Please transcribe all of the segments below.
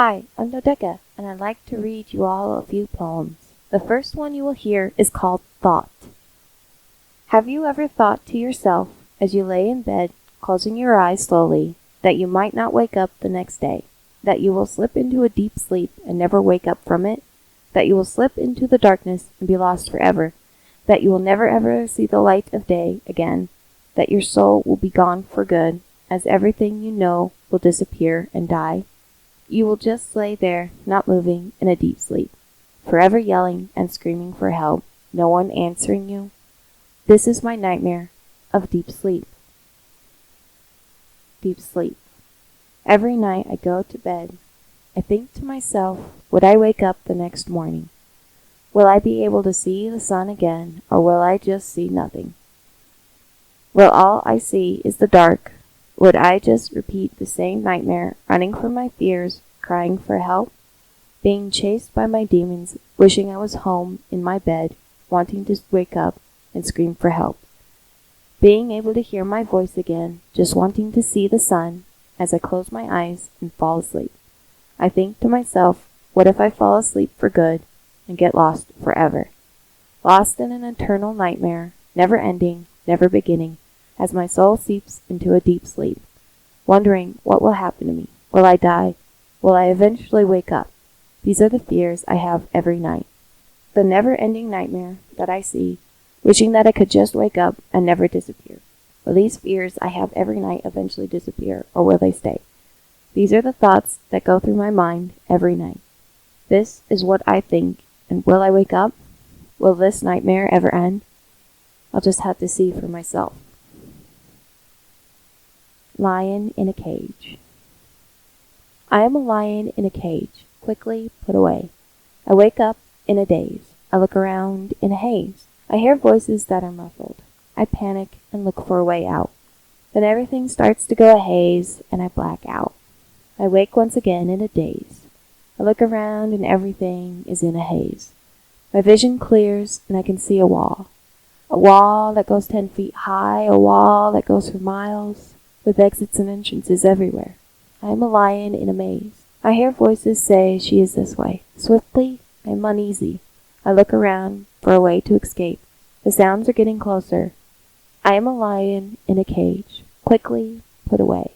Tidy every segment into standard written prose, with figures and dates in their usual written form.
Hi, I'm Dodeka, and I'd like to read you all a few poems. The first one you will hear is called Thought. Have you ever thought to yourself, as you lay in bed, closing your eyes slowly, that you might not wake up the next day, that you will slip into a deep sleep and never wake up from it, that you will slip into the darkness and be lost forever, that you will never ever see the light of day again, that your soul will be gone for good, as everything you know will disappear and die? You will just lay there, not moving, in a deep sleep, forever yelling and screaming for help, no one answering you. This is my nightmare of deep sleep. Deep sleep. Every night I go to bed, I think to myself, would I wake up the next morning? Will I be able to see the sun again, or will I just see nothing? Will all I see is the dark? Would I just repeat the same nightmare, running from my fears, crying for help? Being chased by my demons, wishing I was home in my bed, wanting to wake up and scream for help. Being able to hear my voice again, just wanting to see the sun as I close my eyes and fall asleep. I think to myself, what if I fall asleep for good and get lost forever? Lost in an eternal nightmare, never ending, never beginning, as my soul seeps into a deep sleep, wondering what will happen to me. Will I die? Will I eventually wake up? These are the fears I have every night. The never-ending nightmare that I see, wishing that I could just wake up and never disappear. Will these fears I have every night eventually disappear, or will they stay? These are the thoughts that go through my mind every night. This is what I think, and will I wake up? Will this nightmare ever end? I'll just have to see for myself. Lion in a cage. I am a lion in a cage, quickly put away. I wake up in a daze. I look around in a haze. I hear voices that are muffled. I panic and look for a way out. Then everything starts to go a haze, and I black out. I wake once again in a daze. I look around and everything is in a haze. My vision clears and I can see a wall. A wall that goes 10 feet high, a wall that goes for miles, with exits and entrances everywhere. I am a lion in a maze. I hear voices say she is this way. Swiftly, I am uneasy. I look around for a way to escape. The sounds are getting closer. I am a lion in a cage, quickly put away.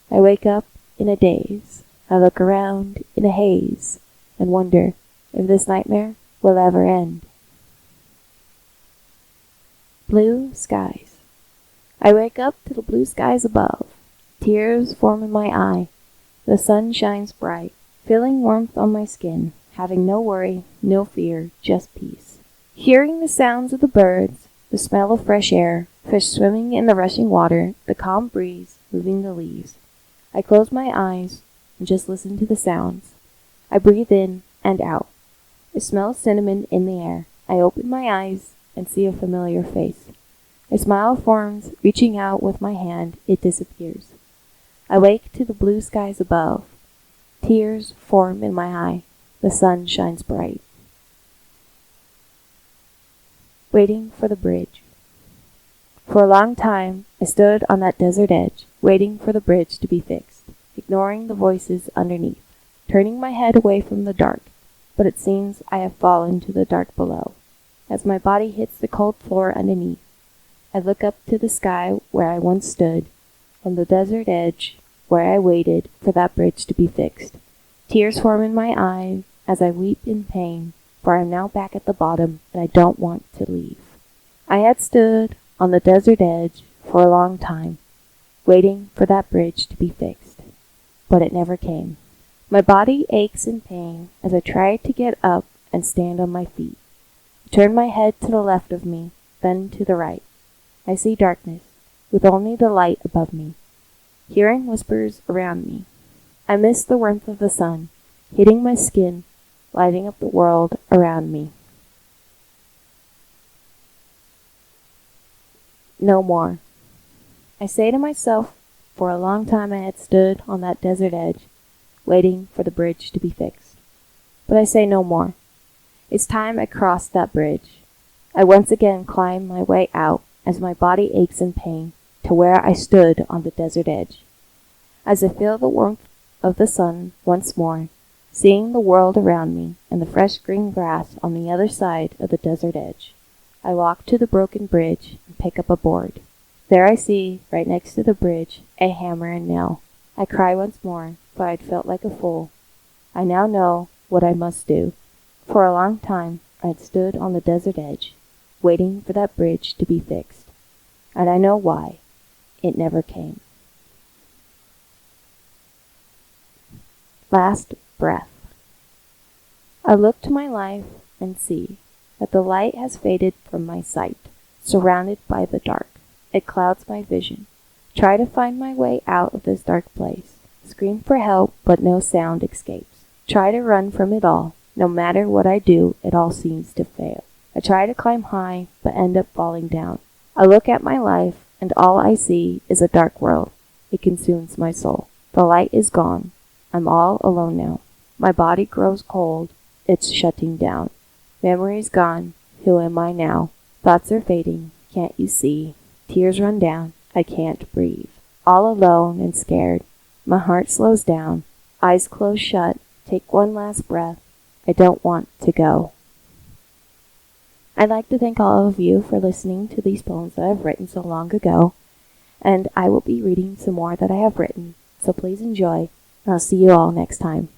I wake up in a daze. I look around in a haze and wonder if this nightmare will ever end. Blue skies. I wake up to the blue skies above. Tears form in my eye. The sun shines bright, feeling warmth on my skin, having no worry, no fear, just peace. Hearing the sounds of the birds, the smell of fresh air, fish swimming in the rushing water, the calm breeze moving the leaves. I close my eyes and just listen to the sounds. I breathe in and out. I smell cinnamon in the air. I open my eyes and see a familiar face. A smile forms, reaching out with my hand, it disappears. I wake to the blue skies above. Tears form in my eye. The sun shines bright. Waiting for the bridge. For a long time, I stood on that desert edge, waiting for the bridge to be fixed, ignoring the voices underneath, turning my head away from the dark, but it seems I have fallen to the dark below. As my body hits the cold floor underneath, I look up to the sky where I once stood, on the desert edge where I waited for that bridge to be fixed. Tears form in my eyes as I weep in pain, for I am now back at the bottom and I don't want to leave. I had stood on the desert edge for a long time, waiting for that bridge to be fixed, but it never came. My body aches in pain as I try to get up and stand on my feet. I turn my head to the left of me, then to the right. I see darkness, with only the light above me, hearing whispers around me. I miss the warmth of the sun, hitting my skin, lighting up the world around me. No more. I say to myself, for a long time I had stood on that desert edge, waiting for the bridge to be fixed. But I say no more. It's time I crossed that bridge. I once again climb my way out as my body aches in pain to where I stood on the desert edge. As I feel the warmth of the sun once more, seeing the world around me and the fresh green grass on the other side of the desert edge. I walk to the broken bridge and pick up a board. There I see, right next to the bridge, a hammer and nail. I cry once more, for I'd felt like a fool. I now know what I must do. For a long time I'd stood on the desert edge, waiting for that bridge to be fixed. And I know why. It never came. Last breath. I look to my life and see that the light has faded from my sight, surrounded by the dark. It clouds my vision. Try to find my way out of this dark place. Scream for help, but no sound escapes. Try to run from it all. No matter what I do, it all seems to fail. I try to climb high, but end up falling down. I look at my life, and all I see is a dark world. It consumes my soul. The light is gone. I'm all alone now. My body grows cold. It's shutting down. Memory's gone. Who am I now? Thoughts are fading. Can't you see? Tears run down. I can't breathe. All alone and scared. My heart slows down. Eyes close shut. Take one last breath. I don't want to go. I'd like to thank all of you for listening to these poems that I've written so long ago, and I will be reading some more that I have written, so please enjoy, and I'll see you all next time.